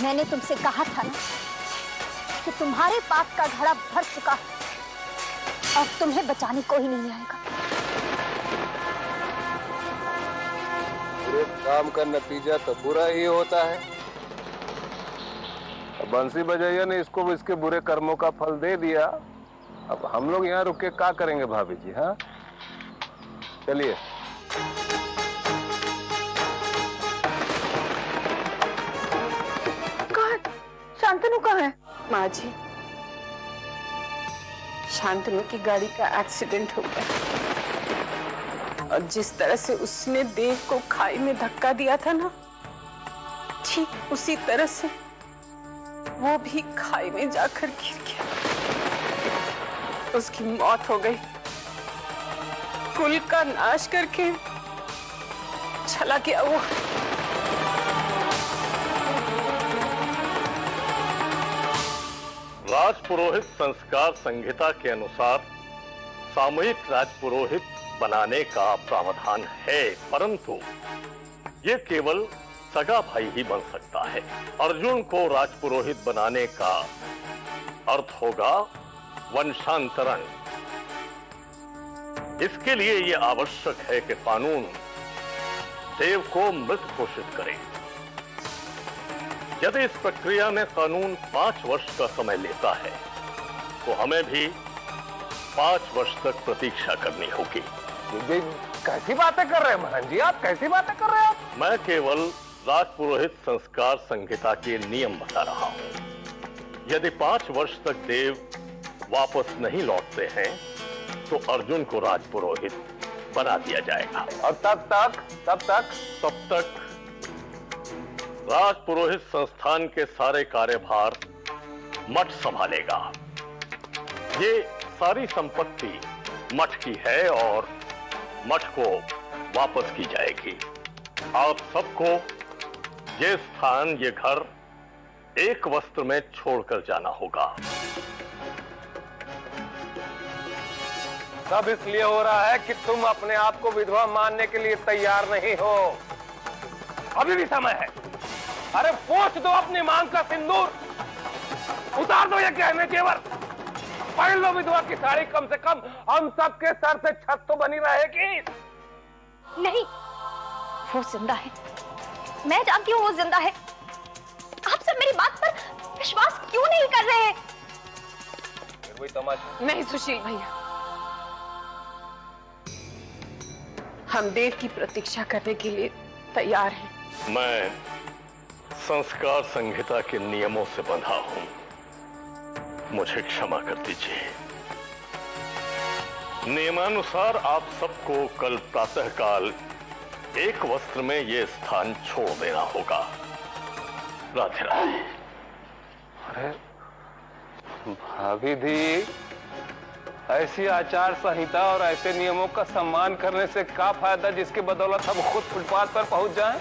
मैंने तुमसे कहा था ना कि तुम्हारे पाप का घड़ा भर चुका है और तुम्हें बचाने कोई नहीं आएगा। बुरे काम का नतीजा तो बुरा ही होता है। बंसी बजैया ने इसको इसके बुरे कर्मों का फल दे दिया। अब हम लोग यहाँ रुक के क्या करेंगे भाभी जी? हाँ, चलिए। शांतनु कहाँ है? माँ जी, शांतनु की गाड़ी का एक्सीडेंट हो गया और जिस तरह से उसने देव को खाई में धक्का दिया था ना, ठीक उसी तरह से वो भी खाई में जाकर गिर गया। उसकी मौत हो गई। कुल का नाश करके चला गया वो। राजपुरोहित संस्कार संहिता के अनुसार सामूहिक राजपुरोहित बनाने का प्रावधान है, परंतु ये केवल सगा भाई ही बन सकता है। अर्जुन को राजपुरोहित बनाने का अर्थ होगा वंशांतरण। इसके लिए यह आवश्यक है कि कानून देव को मृत घोषित करे। यदि इस प्रक्रिया में कानून 5 वर्ष का समय लेता है तो हमें भी 5 वर्ष तक प्रतीक्षा करनी होगी। कैसी बातें कर रहे हैं महान जी? आप कैसी बातें कर रहे हैं? मैं केवल राजपुरोहित संस्कार संहिता के नियम बता रहा हूं। यदि 5 वर्ष तक देव वापस नहीं लौटते हैं तो अर्जुन को राजपुरोहित बना दिया जाएगा। और तब तक राजपुरोहित संस्थान के सारे कार्यभार मठ संभालेगा। ये सारी संपत्ति मठ की है और मठ को वापस की जाएगी। आप सबको ये स्थान, ये घर एक वस्त्र में छोड़कर जाना होगा। सब इसलिए हो रहा है कि तुम अपने आप को विधवा मानने के लिए तैयार नहीं हो। अभी भी समय है। अरे पोंछ दो अपनी मांग का सिंदूर, उतार दो ये गहने जेवर, पहन लो विधवा की साड़ी। कम से कम हम सबके सर से छत तो बनी रहेगी। नहीं, वो जिंदा है। मैं जानती हूँ वो जिंदा है। आप सब मेरी बात पर विश्वास क्यों नहीं कर रहे हैं? फिर वही तमाशा। नहीं सुशील भैया, हम देव की प्रतीक्षा करने के लिए तैयार हैं। मैं संस्कार संहिता के नियमों से बंधा हूं, मुझे क्षमा कर दीजिए। नियमानुसार आप सबको कल प्रातःकाल एक वस्त्र में ये स्थान छोड़ देना होगा। राधे राधे। अरे भाभी दी, ऐसी आचार संहिता और ऐसे नियमों का सम्मान करने से क्या फायदा जिसके बदौलत हम खुद फुटपाथ पर पहुंच जाएं?